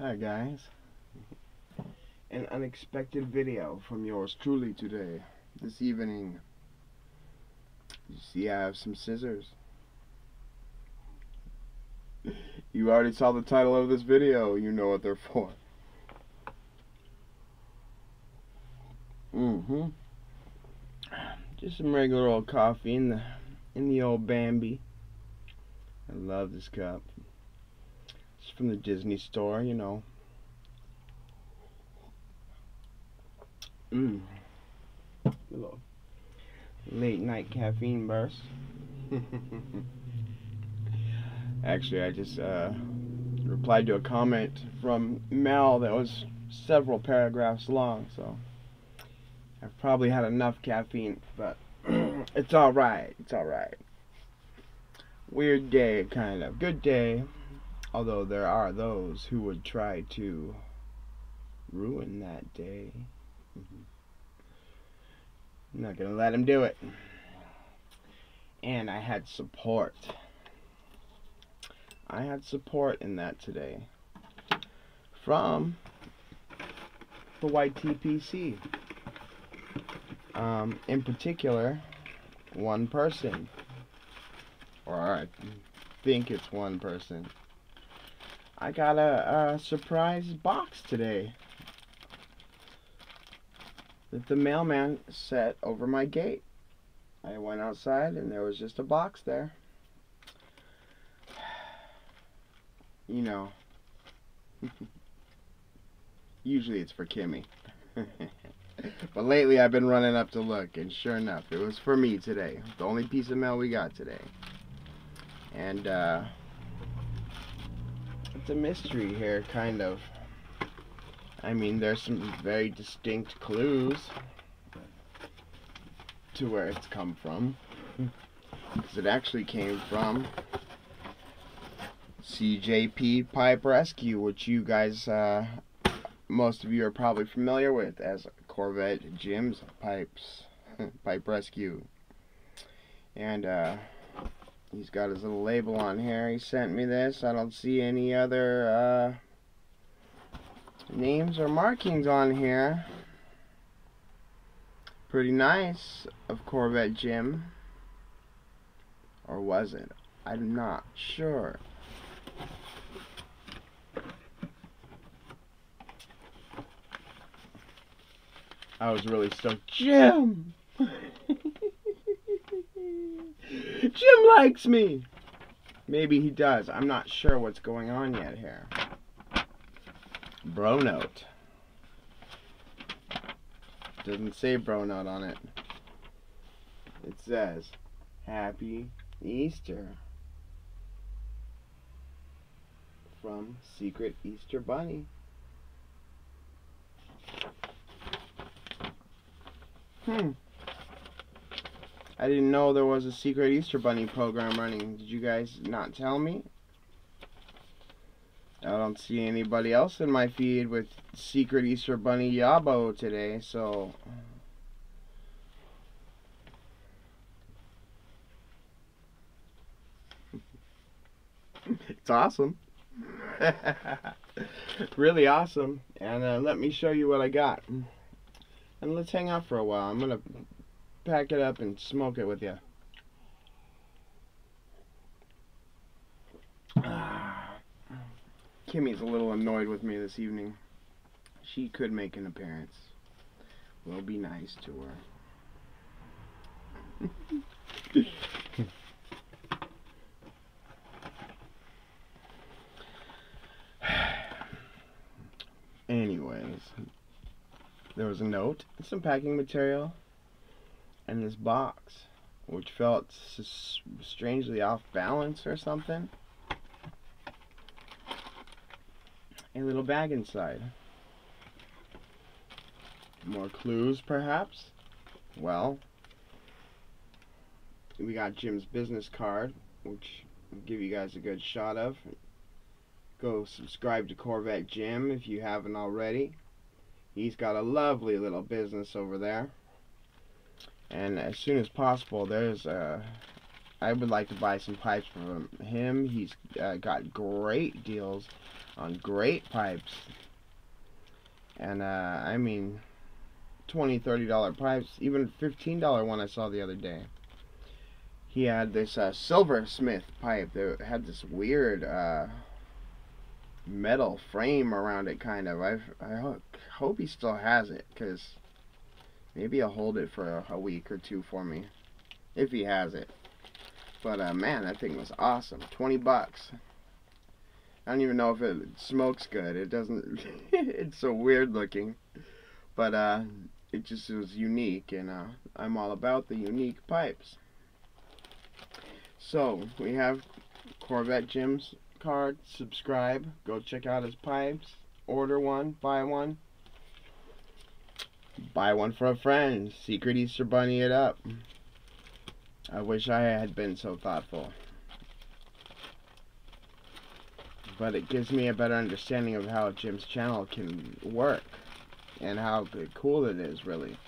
Hi guys, an unexpected video from yours truly today. This evening, you see I have some scissors. You already saw the title of this video, you know what they're for. Just some regular old coffee in the old Bambi. I love this cup. It's from the Disney store, you know. Little late night caffeine burst. Actually, I just replied to a comment from Mel that was several paragraphs long, so I've probably had enough caffeine, but it's alright, it's alright. Weird day, kind of. Good day, although there are those who would try to ruin that day. I'm not gonna let him do it. And I had support. I had support in that today from the YTPC. In particular, one person, or I think it's one person. I got a surprise box today that the mailman set over my gate. I went outside and there was just a box there. You know, usually it's for Kimmy. But lately I've been running up to look, and sure enough, it was for me today. The only piece of mail we got today. And it's a mystery here, kind of. I mean, there's some very distinct clues to where it's come from. Because it actually came from CJP Pipe Rescue, which you guys, most of you are probably familiar with as Corvette Jim's Pipe Rescue. And he's got his little label on here. He sent me this. I don't see any other names or markings on here. Pretty nice of Corvette Jim. Or was it? I'm not sure. I was really stoked. Jim! Jim likes me! Maybe he does. I'm not sure what's going on yet here. Bro note. Doesn't say bro note on it. It says, Happy Easter. From Secret Easter Bunny. I didn't know there was a Secret Easter Bunny program running. Did you guys not tell me? I don't see anybody else in my feed with Secret Easter Bunny YABO today, so it's awesome. Really awesome. And let me show you what I got. And let's hang out for a while. I'm gonna pack it up and smoke it with you. Kimmy's a little annoyed with me this evening. She could make an appearance. We'll be nice to her. Anyways, there was a note and some packing material and this box, which felt strangely off balance or something. A little bag inside. More clues, perhaps? Well, we got Jim's business card, which I'll give you guys a good shot of. Go subscribe to Corvette Jim if you haven't already. He's got a lovely little business over there. And as soon as possible, there's I would like to buy some pipes from him. He's got great deals on great pipes. And I mean, $20, $30 pipes, even $15 one I saw the other day. He had this silversmith pipe that had this weird metal frame around it, kind of. I hope he still has it, because maybe he'll hold it for a week or two for me, if he has it. But man, that thing was awesome. 20 bucks. I don't even know if it smokes good. It doesn't. It's so weird looking, but it just was unique, and I'm all about the unique pipes. So we have Corvette Jim's card. Subscribe. Go check out his pipes. Order one. Buy one. Buy one for a friend. Secret Easter Bunny it up. I wish I had been so thoughtful. But it gives me a better understanding of how Jim's channel can work. And how cool it is, really.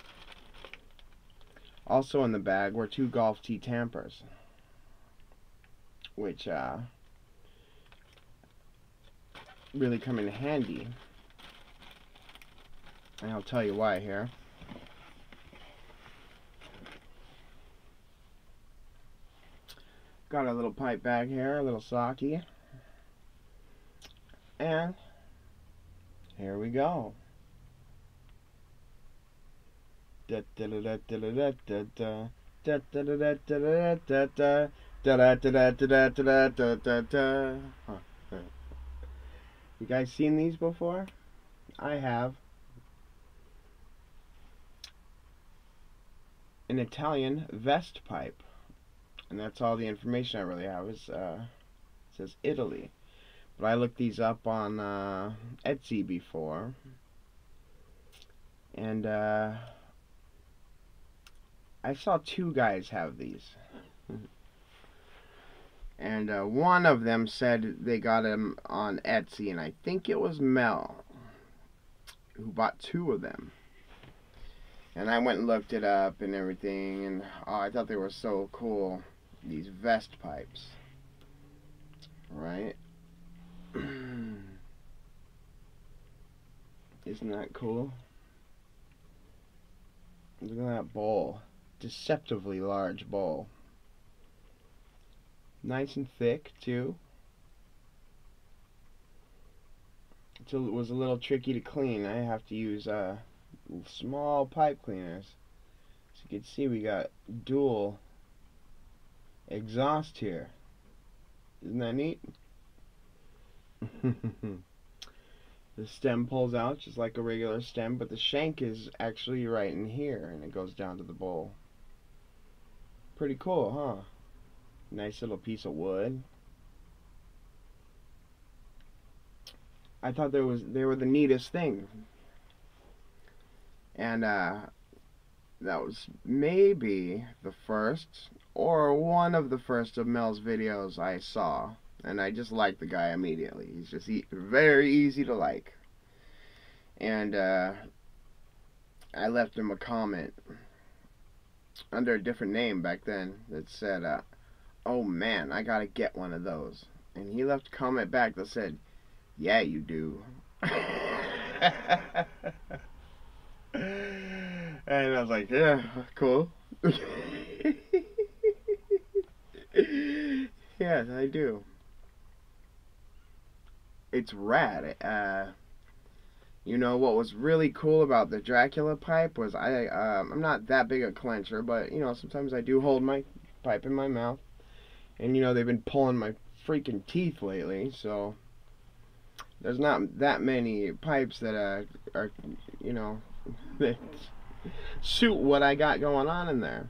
Also in the bag were 2 golf tee tampers. Which really come in handy. And I'll tell you why here. Got a little pipe bag here, a little socky. And here we go. Da da da da da da da da da da da da da. You guys seen these before? I have. An Italian vest pipe, and that's all the information I really have. Is it says Italy, but I looked these up on Etsy before, and I saw 2 guys have these. And one of them said they got them on Etsy, and I think it was Mel who bought 2 of them. And I went and looked it up and everything, and oh, I thought they were so cool. These vest pipes, right? Isn't that cool? Look at that bowl. Deceptively large bowl. Nice and thick, too. It was a little tricky to clean. I have to use small pipe cleaners. So you can see we got dual exhaust here. Isn't that neat? The stem pulls out just like a regular stem, but the shank is actually right in here, and it goes down to the bowl. Pretty cool, huh? Nice little piece of wood. I thought they were the neatest thing. And that was maybe the first or one of the first of Mel's videos I saw, and I just liked the guy immediately. He's just very easy to like. And I left him a comment under a different name back then that said, oh man, I gotta get one of those. And he left a comment back that said, yeah, you do. And I was like, yeah, cool. Yes, I do. It's rad. You know what was really cool about the Dracula pipe was I'm not that big a clencher, but you know, sometimes I do hold my pipe in my mouth. And you know, they've been pulling my freaking teeth lately, so there's not that many pipes that are, you know, that suit what I got going on in there.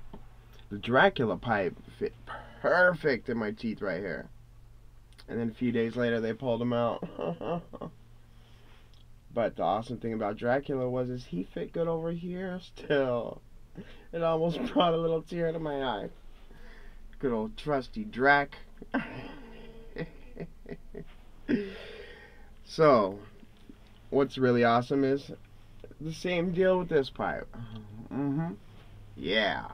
The Dracula pipe fit perfect in my teeth right here. And then a few days later they pulled them out. But the awesome thing about Dracula was he fit good over here still. It almost brought a little tear to my eye. Good old trusty Drac. So, what's really awesome is the same deal with this pipe. Yeah.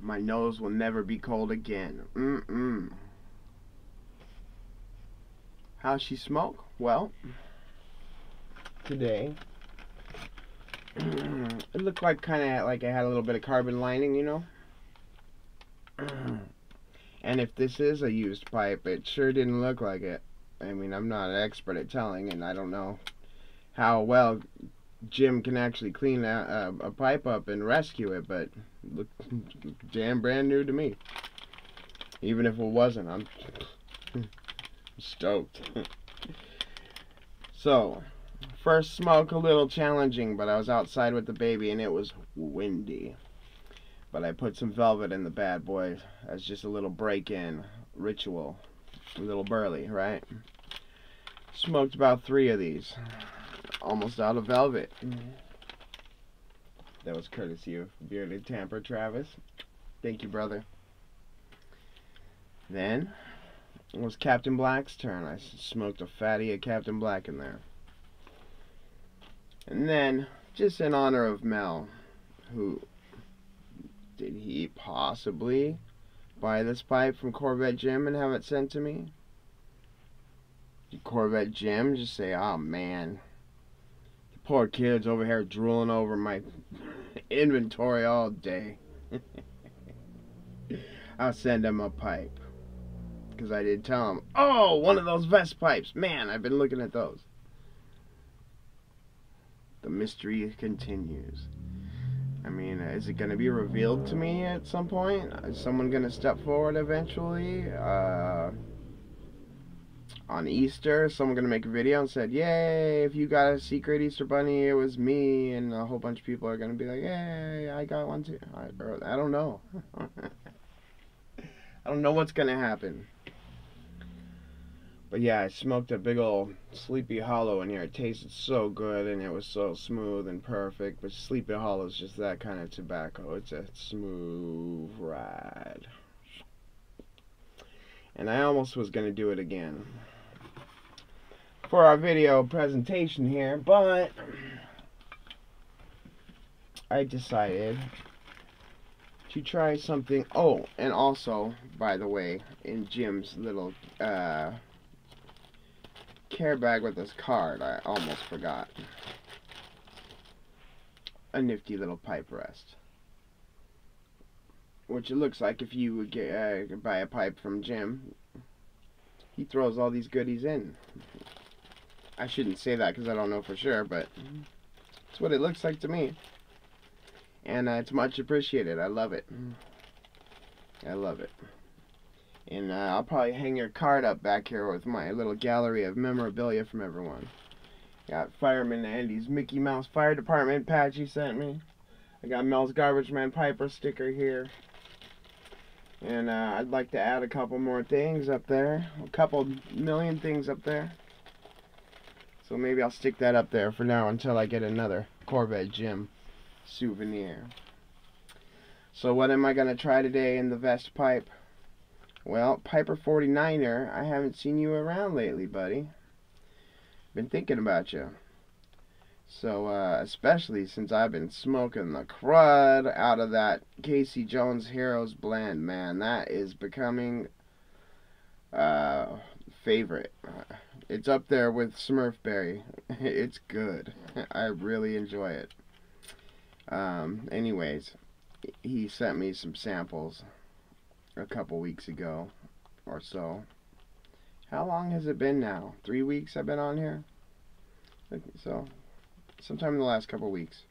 My nose will never be cold again. How's she smoke? Well, today it looked like kind of like it had a little bit of carbon lining, you know. And if this is a used pipe, it sure didn't look like it. I mean, I'm not an expert at telling, and I don't know how well Jim can actually clean a pipe up and rescue it, but it looked damn brand new to me. Even if it wasn't, I'm stoked. So, first smoke a little challenging, but I was outside with the baby and it was windy. But I put some velvet in the bad boy as just a little break-in ritual. A little burly, right? Smoked about 3 of these. Almost out of velvet. That was courtesy of Bearded Tamper Travis. Thank you, brother. Then it was Captain Black's turn. I smoked a fatty of Captain Black in there. And then, just in honor of Mel, who did he possibly buy this pipe from Corvette Jim and have it sent to me? Did Corvette Jim just say, oh man, the poor kid's over here drooling over my inventory all day. I'll send him a pipe. Because I did tell him, oh, one of those vest pipes. Man, I've been looking at those. The mystery continues. I mean, is it going to be revealed to me at some point? Is someone going to step forward eventually? On Easter, is someone going to make a video and said, yay, if you got a secret Easter bunny, it was me. And a whole bunch of people are going to be like, yay, I got one too. I don't know. I don't know what's going to happen. But yeah, I smoked a big old Sleepy Hollow in here. It tasted so good and it was so smooth and perfect. But Sleepy Hollow is just that kind of tobacco. It's a smooth ride. And I almost was going to do it again for our video presentation here, but I decided to try something. Oh, and also, by the way, in Jim's little care bag with this card, I almost forgot. A nifty little pipe rest. Which it looks like if you would get, buy a pipe from Jim, he throws all these goodies in. I shouldn't say that because I don't know for sure, but it's what it looks like to me. And it's much appreciated. I love it. I love it. And I'll probably hang your card up back here with my little gallery of memorabilia from everyone. Got Fireman Andy's Mickey Mouse Fire Department patch he sent me. I got Mel's Garbage Man Piper sticker here. And I'd like to add a couple more things up there. A couple million things up there. So maybe I'll stick that up there for now until I get another Corvette Jim souvenir. So what am I going to try today in the vest pipe? Well, Piper 49er, I haven't seen you around lately, buddy. Been thinking about you. So, especially since I've been smoking the crud out of that Casey Jones Heroes blend, man. That is becoming favorite. It's up there with Smurf Berry. It's good. I really enjoy it. Anyways, he sent me some samples a couple weeks ago or so. How long has it been now? 3 weeks I've been on here? So, sometime in the last couple weeks.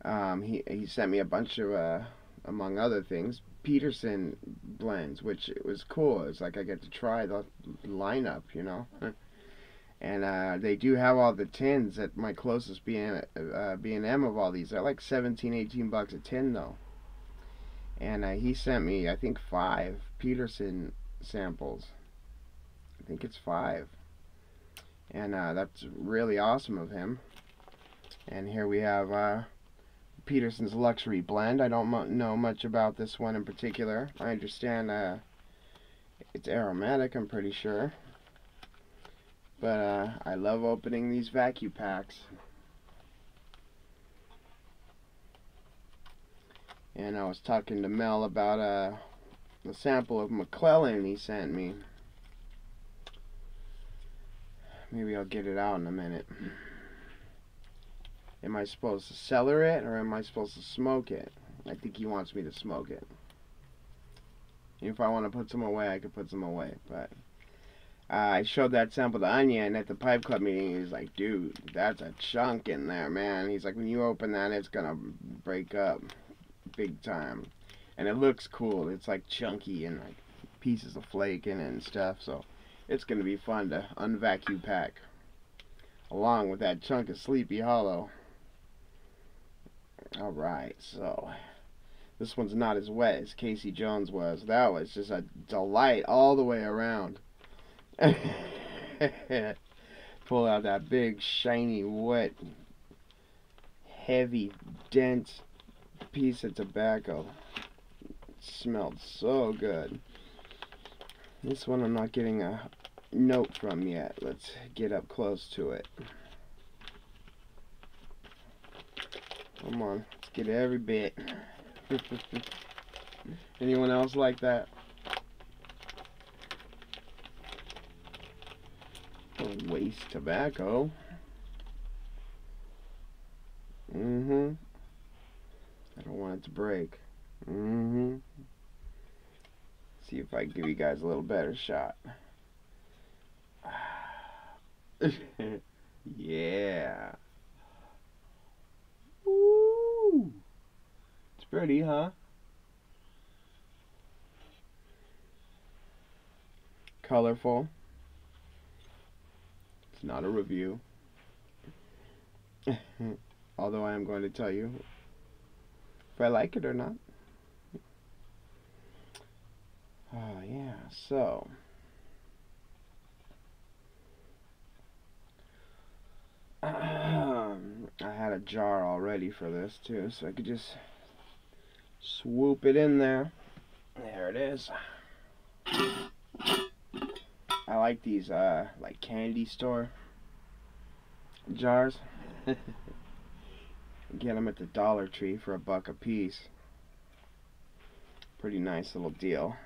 He sent me a bunch of, among other things, Peterson blends, which it was cool. It's like I get to try the lineup, you know. And they do have all the tins at my closest B&M of all these. They're like 17, 18 bucks a tin though. And he sent me, I think, 5 Peterson samples. I think it's 5. And that's really awesome of him. And here we have Peterson's Luxury Blend. I don't know much about this one in particular. I understand it's aromatic, I'm pretty sure. But I love opening these vacuum packs. And I was talking to Mel about a sample of McClellan he sent me. Maybe I'll get it out in a minute. Am I supposed to cellar it, or am I supposed to smoke it? I think he wants me to smoke it. If I want to put some away, I could put some away. But I showed that sample to Anya, and at the Pipe Club meeting, he was like, dude, that's a chunk in there, man. He's like, when you open that, it's going to break up big time. And it looks cool. It's like chunky and like pieces of flake in it and stuff. So it's going to be fun to unvacuum pack along with that chunk of Sleepy Hollow. Alright, so this one's not as wet as Casey Jones was. That was just a delight all the way around. Pull out that big, shiny, wet, heavy, dense piece of tobacco. It smelled so good. This one I'm not getting a note from yet. Let's get up close to it. Come on, let's get every bit. Anyone else like that? Don't waste tobacco. I don't want it to break. See if I can give you guys a little better shot. Yeah. Ooh. It's pretty, huh? Colorful. It's not a review. Although I am going to tell you if I like it or not. Oh, yeah, so I had a jar all ready for this too, so I could just swoop it in there. There it is. I like these like candy store jars. Get them at the Dollar Tree for $1 a piece. Pretty nice little deal.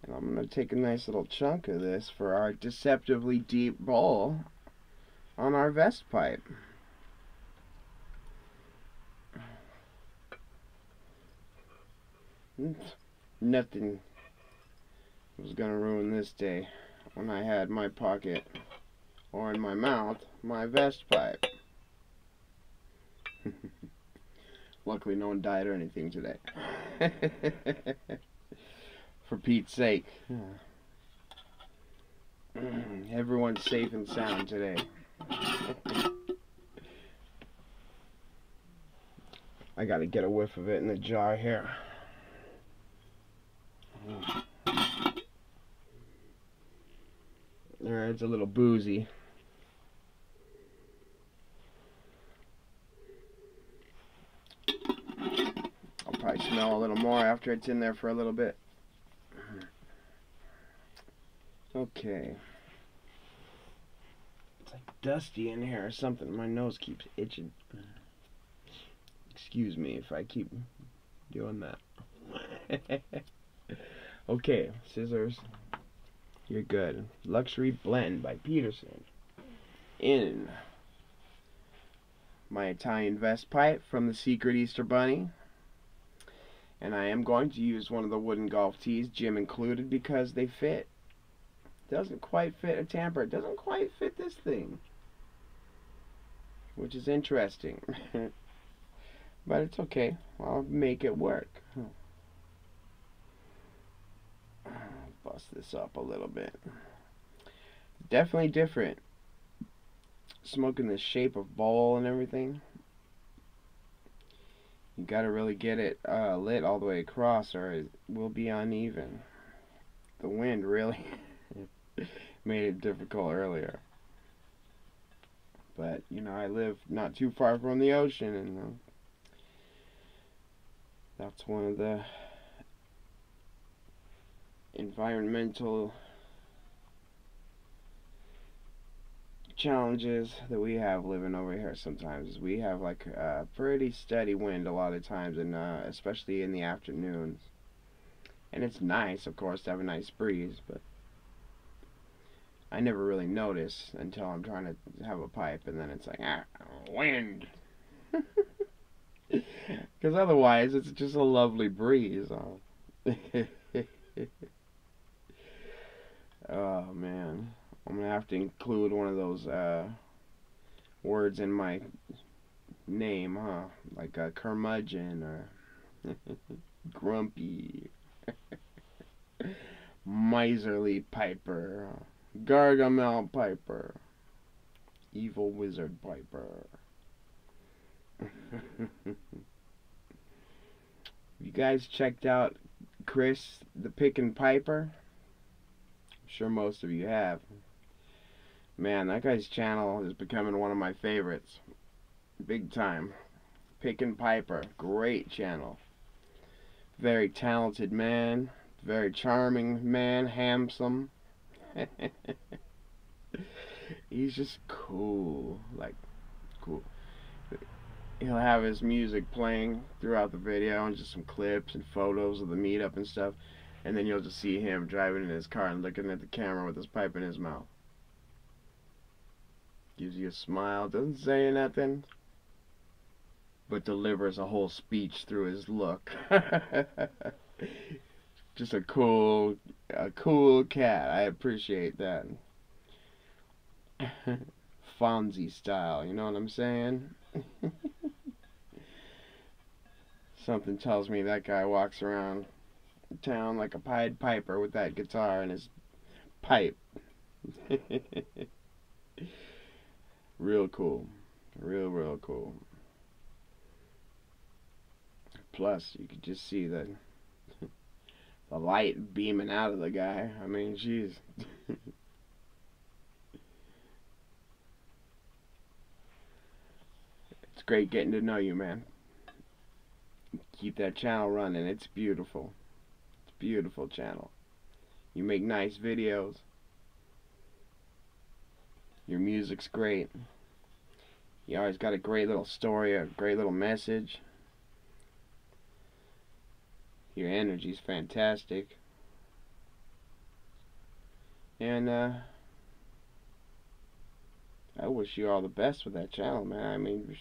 And I'm going to take a nice little chunk of this for our deceptively deep bowl on our vest pipe. Nothing was going to ruin this day when I had in my pocket or in my mouth my vest pipe. Luckily no one died or anything today. For Pete's sake. Everyone's safe and sound today. I gotta get a whiff of it in the jar here. Alright, it's a little boozy. I'll probably smell a little more after it's in there for a little bit. Okay. It's like dusty in here or something. My nose keeps itching. Excuse me if I keep doing that. Okay, scissors. You're good. Luxury Blend by Peterson. In my Italian vest pipe from the Secret Easter Bunny. And I am going to use one of the wooden golf tees, Jim included, because they fit. Doesn't quite fit a tamper. It doesn't quite fit this thing, which is interesting. But it's okay. I'll make it work. Bust this up a little bit. Definitely different. Smoking the shape of bowl and everything. You gotta really get it lit all the way across, or it will be uneven. The wind really made it difficult earlier. But, you know, I live not too far from the ocean, and that's one of the environmental challenges that we have living over here sometimes is we have like a pretty steady wind a lot of times, and especially in the afternoons. And it's nice, of course, to have a nice breeze, but I never really notice until I'm trying to have a pipe, and then it's like, wind. Because otherwise, it's just a lovely breeze. Oh man, I'm gonna have to include one of those words in my name, huh? Like a curmudgeon or grumpy, miserly piper, Gargamel piper, evil wizard piper. You guys checked out Chris the Pickin' Piper? I'm sure most of you have. Man, that guy's channel is becoming one of my favorites. Big time. Pickin' Piper, great channel. Very talented man, very charming man, handsome. He's just cool, like cool. He'll have his music playing throughout the video and just some clips and photos of the meetup and stuff, and then you'll just see him driving in his car and looking at the camera with his pipe in his mouth. Gives you a smile, doesn't say nothing, but delivers a whole speech through his look. Just a cool cat. I appreciate that. Fonzie style, you know what I'm saying? Something tells me that guy walks around town like a Pied Piper with that guitar and his pipe. Real cool. Real cool. Plus, you could just see the light beaming out of the guy. I mean, jeez. It's great getting to know you, man. Keep that channel running. It's beautiful. It's a beautiful channel. You make nice videos. Your music's great. You always got a great little story, a great little message. Your energy's fantastic. And I wish you all the best with that channel, man. I mean,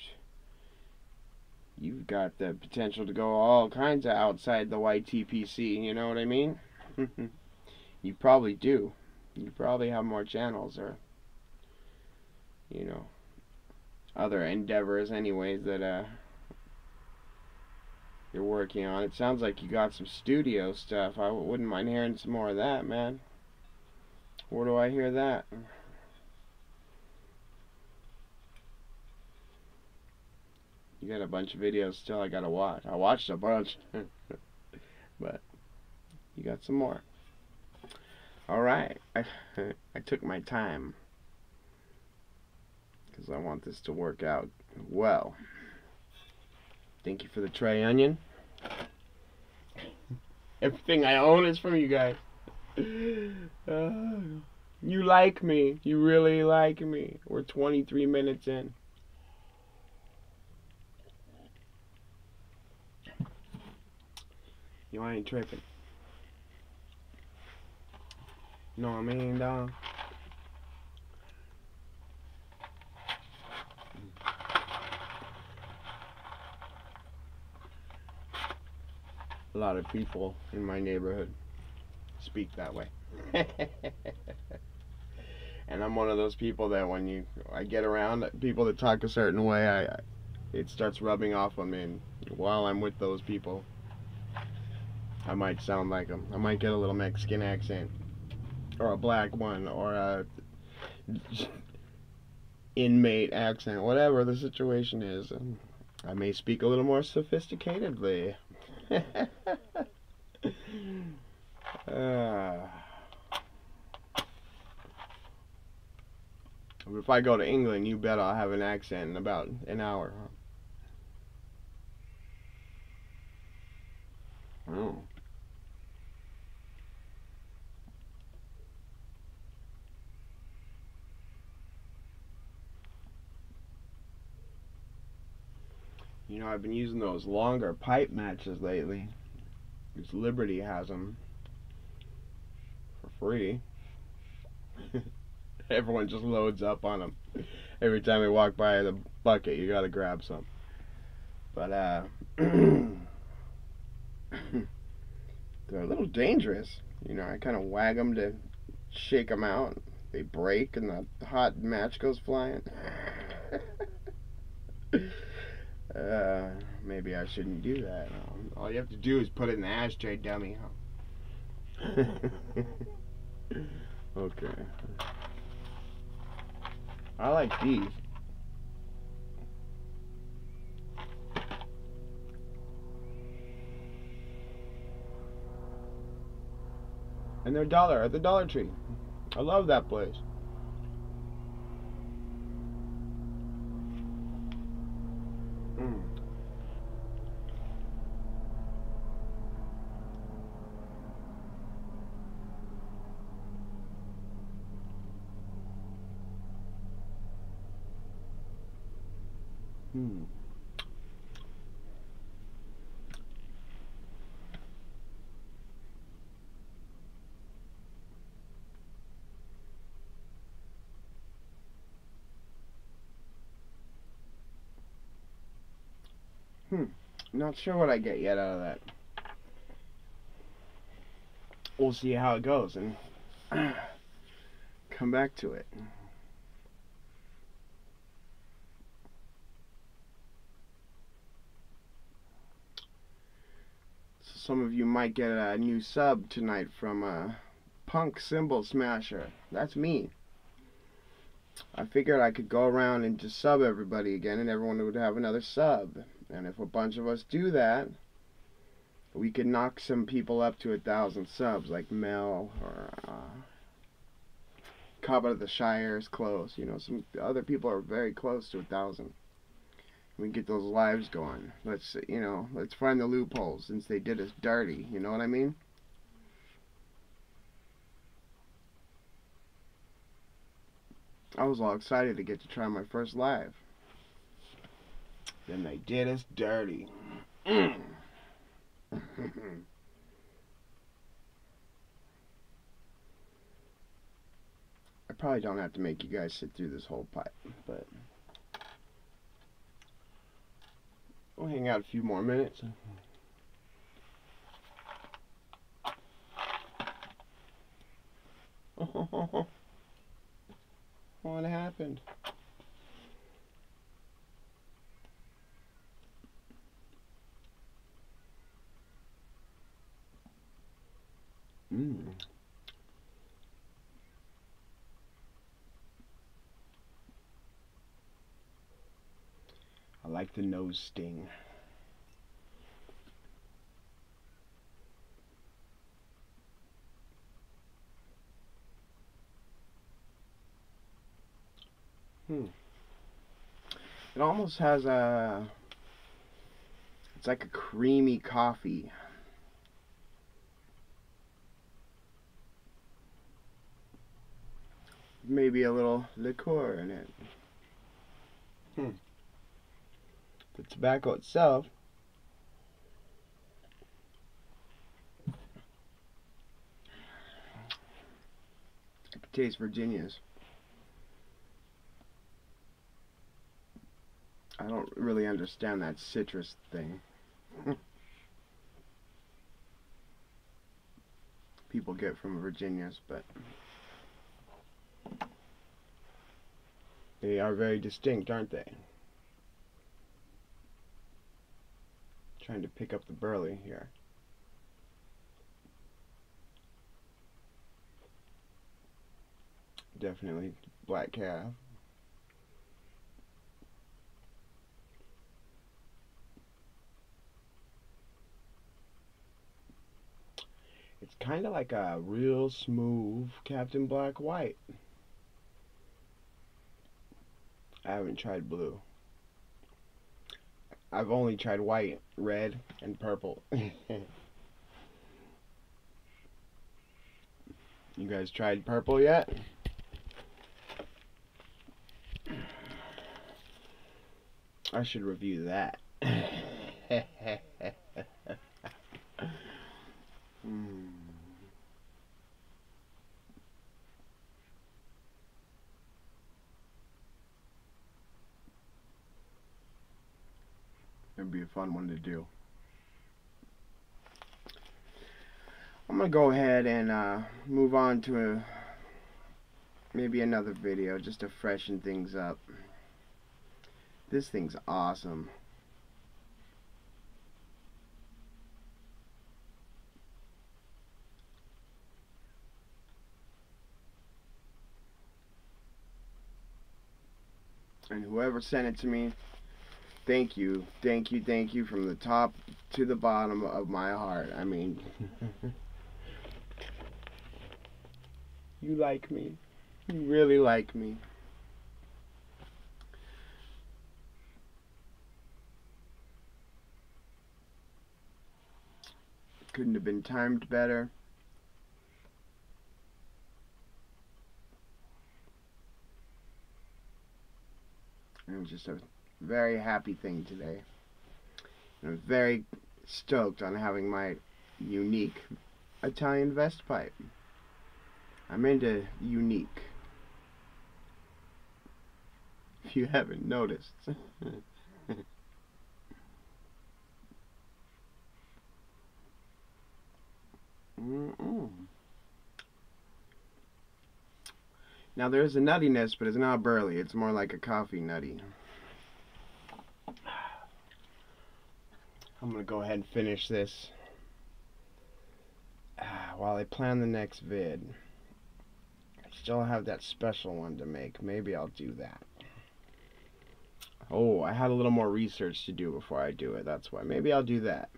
you've got the potential to go all kinds of outside the YTPC, you know what I mean? You probably do. You probably have more channels, or, you know, other endeavors anyways that you're working on. It sounds like you got some studio stuff. I wouldn't mind hearing some more of that, man. Where do I hear that? You got a bunch of videos still I gotta watch. I watched a bunch. But you got some more. Alright. I took my time, because I want this to work out well. Thank you for the tray onion. Everything I own is from you guys. You like me. You really like me. We're 23 minutes in. You ain't tripping. You know what I mean, dog? A lot of people in my neighborhood speak that way. And I'm one of those people that when I get around people that talk a certain way, it starts rubbing off on me, and while I'm with those people, I might sound like them. I might get a little Mexican accent, or a black one, or a inmate accent, whatever the situation is. I may speak a little more sophisticatedly. If I go to England, you bet I'll have an accent in about an hour. Oh. You know, I've been using those longer pipe matches lately. Because Liberty has them for free. Everyone just loads up on them. Every time we walk by the bucket, you gotta grab some. But, they're a little dangerous. You know, I kind of wag them to shake them out. They break and the hot match goes flying. Maybe I shouldn't do that. All you have to do is put it in the ashtray, dummy. Okay. I like these. And they're $1 at the Dollar Tree. I love that place. Not sure what I get yet out of that. We'll see how it goes and come back to it. So some of you might get a new sub tonight from Punk Cymbal Smasher. That's me. I figured I could go around and just sub everybody again and everyone would have another sub. And if a bunch of us do that, we could knock some people up to 1,000 subs, like Mel or Cobb of the Shire is close. You know, some other people are very close to 1,000. We can get those lives going. Let's find the loopholes since they did us dirty. You know what I mean? I was all excited to get to try my first live. Then they did us dirty. I probably don't have to make you guys sit through this whole pipe, but we'll hang out a few more minutes. What happened? I like the nose sting. It almost has it's like a creamy coffee. Maybe a little liqueur in it. The tobacco itself I could taste Virginia's. I don't really understand that citrus thing. People get from Virginia's, but they are very distinct, aren't they? Trying to pick up the burley here. Definitely black calf. It's kind of like a real smooth Captain Black White. I haven't tried blue. I've only tried white, red, and purple. You guys tried purple yet? I should review that. It'd be a fun one to do. I'm gonna go ahead and move on to maybe another video just to freshen things up. This thing's awesome. And whoever sent it to me, thank you, thank you, thank you from the top to the bottom of my heart. I mean, you like me. You really like me. Couldn't have been timed better. It was just a very happy thing today. And I'm very stoked on having my unique Italian vest pipe. I'm into unique, if you haven't noticed. Now there's a nuttiness, but it's not burly. It's more like a coffee nutty. I'm gonna go ahead and finish this while I plan the next vid. I still have that special one to make. Maybe I'll do that. Oh, I had a little more research to do before I do it. That's why. Maybe I'll do that.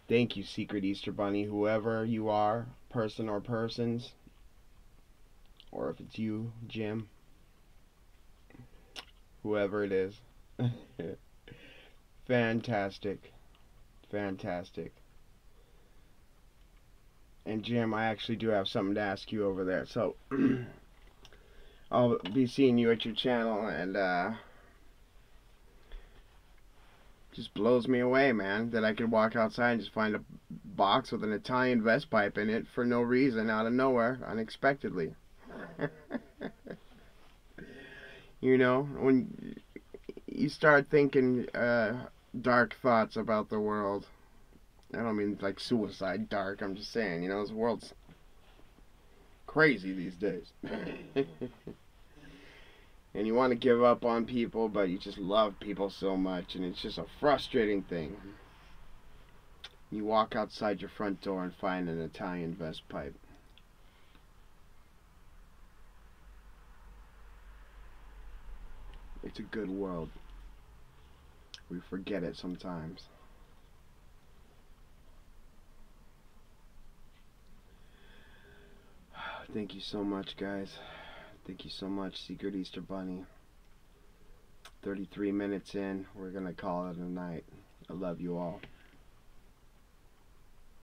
Thank you, Secret Easter Bunny, whoever you are, person or persons. Or if it's you, Jim. Whoever it is. Fantastic. Fantastic. And Jim, I actually do have something to ask you over there. So, I'll be seeing you at your channel, and just blows me away, man, that I could walk outside and just find a box with an Italian vest pipe in it for no reason, out of nowhere, unexpectedly. You know, when you start thinking dark thoughts about the world, I don't mean like suicide dark, I'm just saying, you know, this world's crazy these days. And you want to give up on people, but you just love people so much, and it's just a frustrating thing. You walk outside your front door and find an Italian vest pipe. It's a good world. We forget it sometimes. Thank you so much, guys. Thank you so much, Secret Easter Bunny. 33 minutes in, we're gonna call it a night. I love you all.